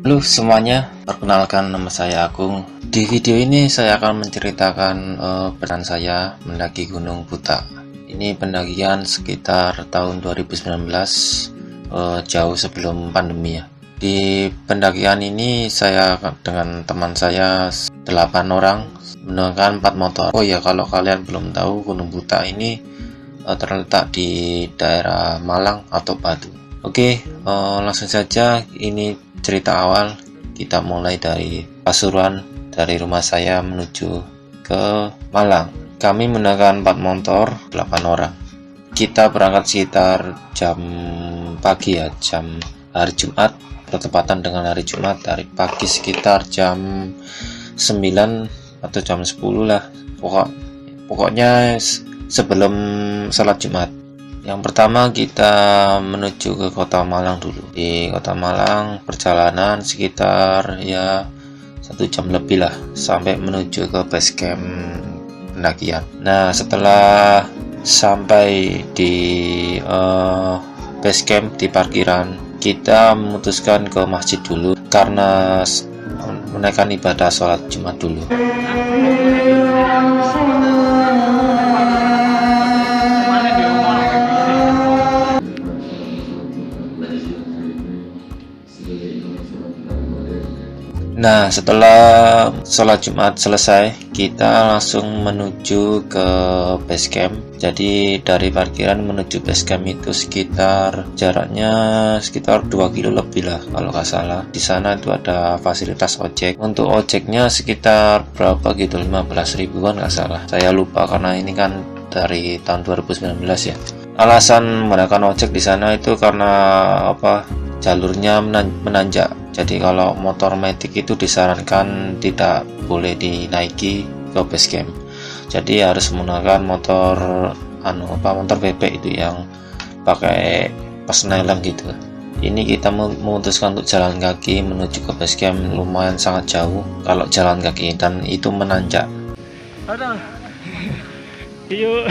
Halo semuanya, perkenalkan nama saya Agung. Di video ini saya akan menceritakan perjalanan saya mendaki Gunung Buta. Ini pendakian sekitar tahun 2019, jauh sebelum pandemi ya. Di pendakian ini saya dengan teman saya 8 orang menggunakan 4 motor. Oh ya, kalau kalian belum tahu, Gunung Buta ini terletak di daerah Malang atau Batu. Oke, langsung saja. Ini cerita awal. Kita mulai dari Pasuruan, dari rumah saya menuju ke Malang. Kami menggunakan 4 motor, 8 orang. Kita berangkat sekitar jam pagi ya, jam hari Jumat, bertepatan dengan hari Jumat. Dari pagi sekitar jam 9 atau jam 10 lah, pokoknya sebelum sholat Jumat. Yang pertama kita menuju ke kota Malang dulu. Di kota Malang perjalanan sekitar ya 1 jam lebih lah sampai menuju ke base camp pendakian. Nah, setelah sampai di base camp di parkiran, kita memutuskan ke masjid dulu karena menaikkan ibadah sholat Jumat dulu. Nah, setelah sholat Jumat selesai, kita langsung menuju ke base camp. Jadi dari parkiran menuju base camp itu jaraknya sekitar 2 kilo lebih lah kalau nggak salah. Di sana itu ada fasilitas ojek. Untuk ojeknya sekitar berapa gitu, 15 ribuan nggak salah. Saya lupa karena ini kan dari tahun 2019 ya. Alasan menggunakan ojek di sana itu karena jalurnya menanjak. Jadi kalau motor metik itu disarankan tidak boleh dinaiki ke base camp. Jadi harus menggunakan motor motor bebek itu yang pakai persneling gitu. Ini kita memutuskan untuk jalan kaki menuju ke base camp, lumayan sangat jauh kalau jalan kaki dan itu menanjak. Ada. Yuk.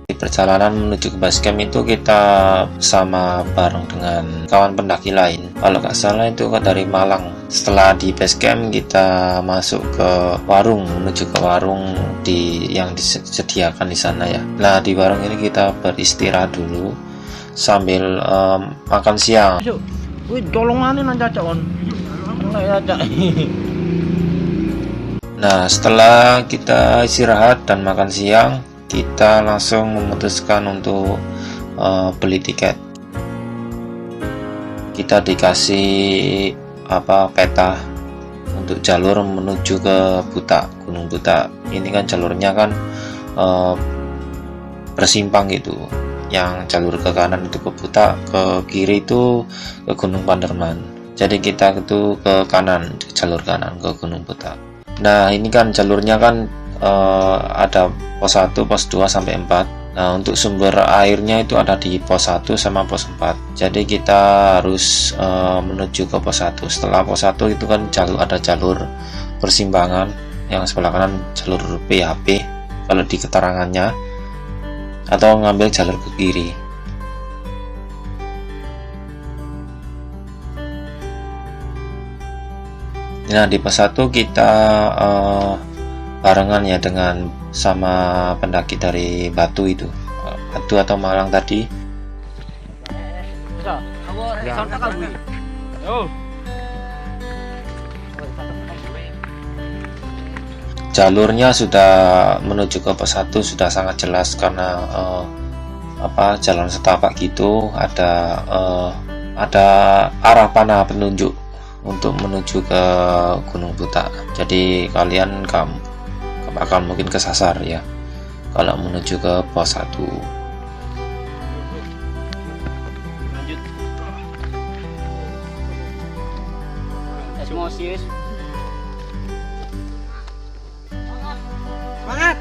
Di perjalanan menuju ke base camp itu kita sama bareng dengan kawan pendaki lain. Kalau nggak salah itu kan dari Malang. Setelah di base camp kita masuk ke warung, menuju ke warung yang disediakan di sana ya. Nah, di warung ini kita beristirahat dulu sambil makan siang. Wih, tolonganin aja cakon. Nah, setelah kita istirahat dan makan siang, kita langsung memutuskan untuk beli tiket. Kita dikasih peta untuk jalur menuju ke Buta, Gunung Buta. Ini kan jalurnya kan bersimpang gitu. Yang jalur ke kanan itu ke Buta, ke kiri itu ke Gunung Panderman. Jadi kita itu ke kanan, jalur kanan ke Gunung Buta. Nah, ini kan jalurnya kan ada pos 1, pos 2 sampai 4. Nah, untuk sumber airnya itu ada di pos 1 sama pos 4. Jadi kita harus menuju ke pos 1. Setelah pos 1 itu kan ada jalur persimpangan, yang sebelah kanan jalur PHP kalau di keterangannya, atau ngambil jalur ke kiri. Nah, di pos 1 kita barengan ya dengan sama pendaki dari Batu itu, Batu atau Malang tadi. Jalurnya sudah menuju ke pos 1 sudah sangat jelas karena jalan setapak gitu, ada arah panah penunjuk untuk menuju ke Gunung Buta. Jadi kalian gak bakal mungkin kesasar ya kalau menuju ke pos 1. Lanjut. Osmosis. Semangat.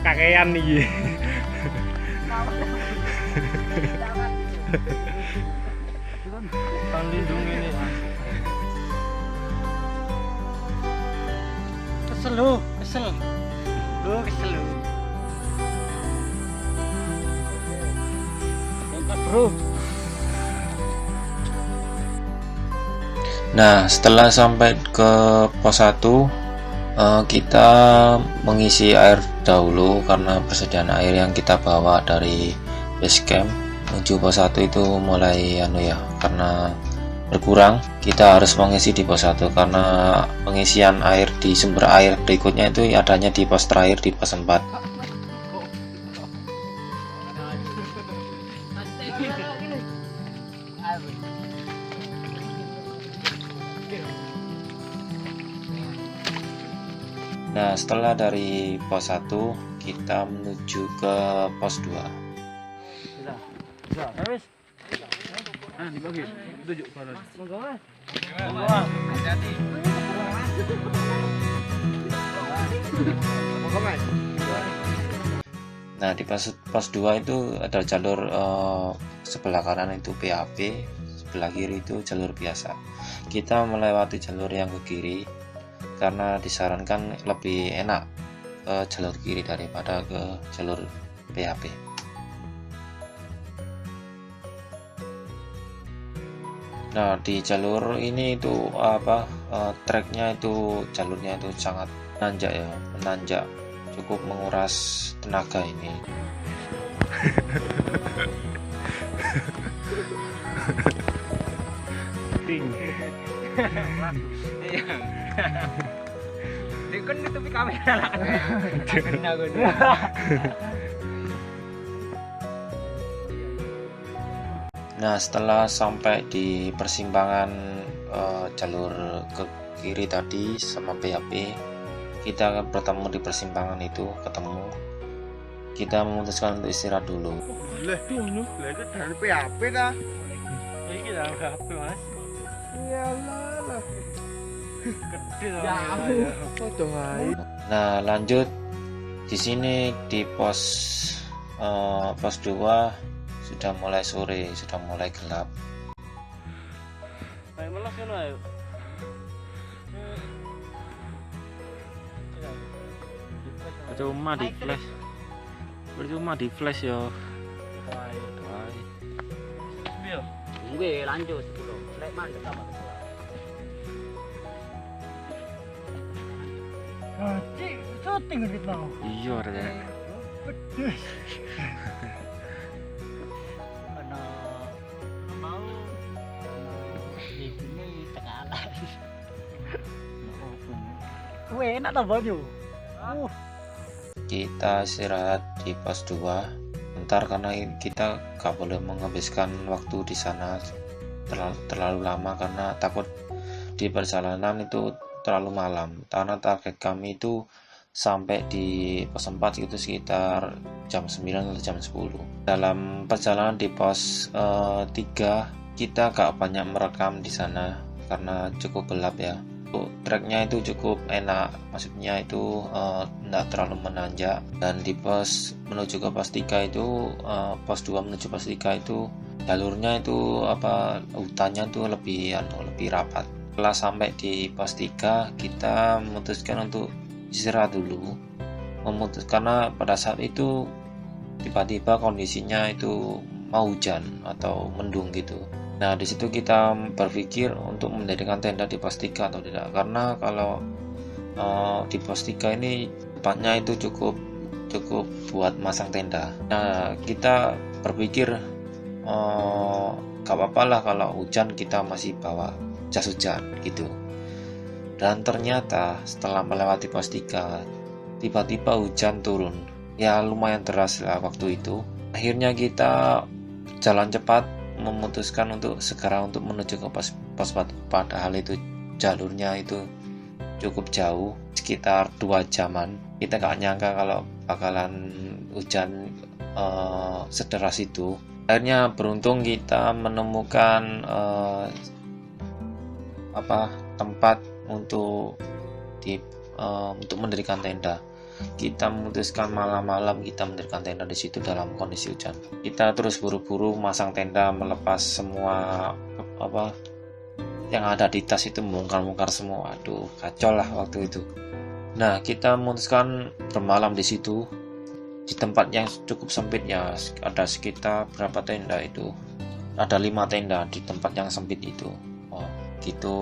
Kakean nih. Hutan lindung ini. Kesel lu, kesel. Lu kesel lu. Mantap, bro. Nah, setelah sampai ke pos 1, kita mengisi air dahulu karena persediaan air yang kita bawa dari base camp menuju pos 1 itu mulai karena berkurang. Kita harus mengisi di pos 1 karena pengisian air di sumber air berikutnya itu adanya di pos terakhir di pos 4. Nah, setelah dari pos 1 kita menuju ke pos 2. Ya, wis. Ah, dibagi. Tunjuk balas. Monggo. Hati-hati. Monggo, Mas. Nah, di pos 2 itu ada jalur sebelah kanan itu PAP, sebelah kiri itu jalur biasa. Kita melewati jalur yang ke kiri karena disarankan lebih enak ke jalur kiri daripada ke jalur PAP. Nah, di jalur ini itu treknya itu jalurnya itu sangat menanjak, cukup menguras tenaga ini. Kan nutupi kamera lah. Kena gue. Nah, setelah sampai di persimpangan jalur ke kiri tadi sama PAP, kita akan bertemu di persimpangan itu, kita memutuskan untuk istirahat dulu. Lah, ngono. Lah iki dari PHP ta? Iki dari PHP, Mas. Iyalah. Gede lah. Ya, foto wae. Nah, lanjut di sini di pos 2 sudah mulai sore, sudah mulai gelap. Ayo melas kan ayo. Percuma di flash yo. Iya. Gue lanjut bro. Lek mantap sama. Cik, syuting gitu mau. Iya, Rek. Pedes. Karena mau ini tekanan. Gue enak tak baju. Kita istirahat di pos 2 bentar karena kita gak boleh menghabiskan waktu di sana terlalu lama karena takut di perjalanan itu terlalu malam, karena target kami itu sampai di pos 4 itu sekitar jam 9 atau jam 10. Dalam perjalanan di pos 3 kita gak banyak merekam di sana karena cukup gelap ya. Treknya itu cukup enak, maksudnya itu tidak terlalu menanjak, dan di pos menuju ke pos 3 itu pos 2 menuju pos 3 itu jalurnya itu hutannya itu lebih rapat. Setelah sampai di pos 3 kita memutuskan untuk istirahat dulu, karena pada saat itu tiba-tiba kondisinya itu mau hujan atau mendung gitu. Nah, di situ kita berpikir untuk mendirikan tenda di pos 3 atau tidak, karena kalau di pos 3 ini tempatnya itu cukup buat masang tenda. Nah, kita berpikir gak apa-apa lah kalau hujan kita masih bawa jas hujan gitu. Dan ternyata setelah melewati pos 3 tiba-tiba hujan turun, ya lumayan deras lah waktu itu. Akhirnya kita jalan cepat memutuskan untuk segera untuk menuju ke pos 4, padahal itu jalurnya itu cukup jauh, sekitar 2 jaman. Kita gak nyangka kalau bakalan hujan sederas itu. Akhirnya beruntung kita menemukan tempat untuk mendirikan tenda. kita memutuskan malam-malam kita mendirikan tenda di situ dalam kondisi hujan. Kita terus buru-buru masang tenda, melepas semua yang ada di tas itu, membongkar-bongkar semua. Aduh, kacau lah waktu itu. Nah, kita memutuskan bermalam di situ di tempat yang cukup sempit ya. Ada sekitar berapa tenda itu? Ada 5 tenda di tempat yang sempit itu. Gitu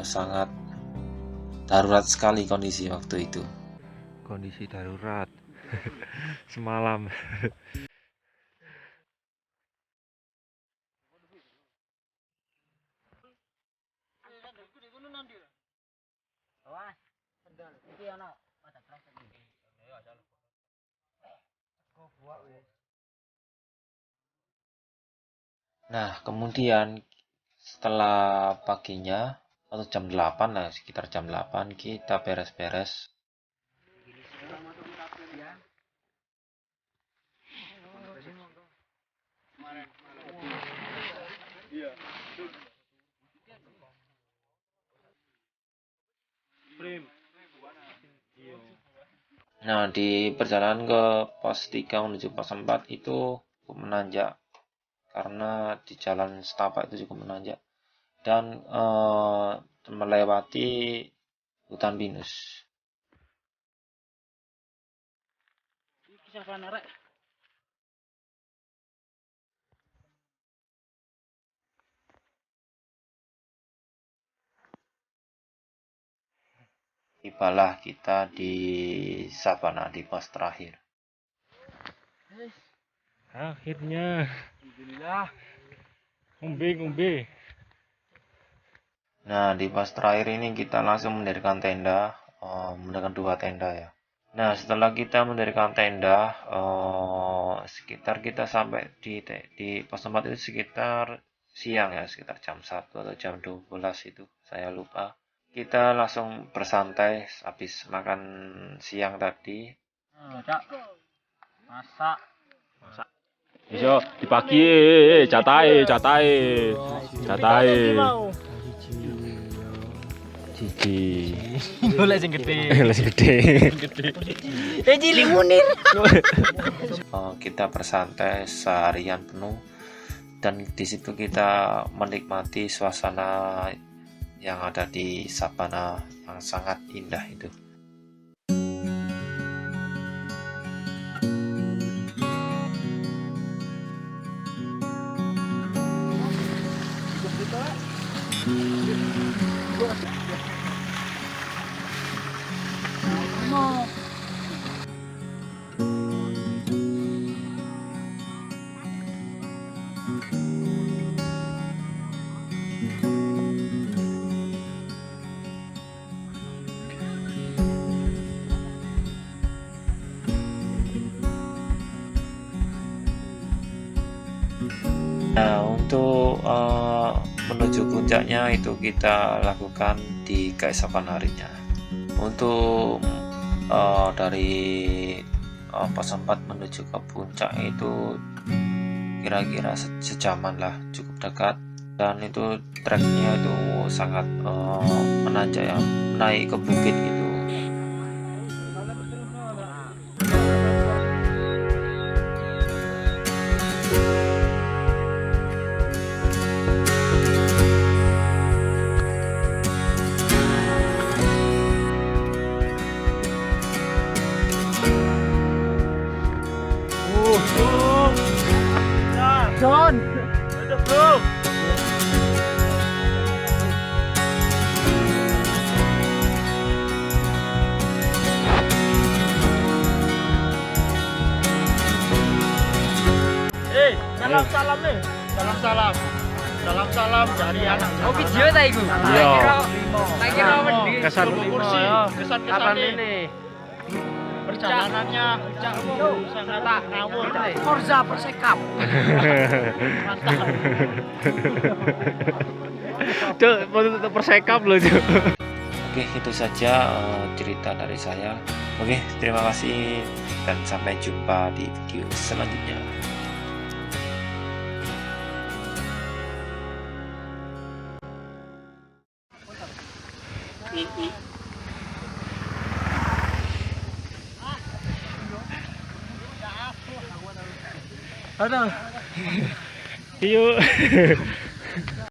sangat darurat sekali kondisi waktu itu. Kondisi darurat semalam. Nah, kemudian setelah paginya atau jam 8 lah, sekitar jam 8 kita beres-beres. Nah, di perjalanan ke pos 3 menuju pos 4 itu cukup menanjak, karena di jalan setapak itu cukup menanjak dan melewati hutan pinus. Tibalah kita di savana, di pos terakhir. Akhirnya. Alhamdulillah. Ngombe. Nah, di pos terakhir ini kita langsung mendirikan tenda, mendirikan 2 tenda ya. Nah, setelah kita mendirikan tenda, sekitar kita sampai di pos 4 itu sekitar siang ya, sekitar jam 1 atau jam 12 itu, saya lupa. Kita langsung bersantai habis makan siang tadi. Masak. Iso dibagi catahe. Cici. Golek sing gede. Gede. Munir. Kita bersantai seharian penuh dan di situ kita menikmati suasana yang ada di savana yang sangat indah itu. Nah, untuk menuju puncaknya itu kita lakukan di keesokan harinya. Untuk dari pos 4 menuju ke puncak itu kira-kira sejaman lah, cukup dekat, dan itu treknya itu sangat menanjak ya, naik ke bukit gitu. John. Aduh, bro. Salam nih. Salam dari anak. Oh, video ta iku? Iya. Tak kira mending. Kesan kursi. Apa ini? Perjalanannya sangat ngawur. Forza Persekap. Cuk, mau tutup persekap loh, Cuk. Oke, itu saja cerita dari saya. Oke, terima kasih dan sampai jumpa di video selanjutnya. Aduh. Yuk.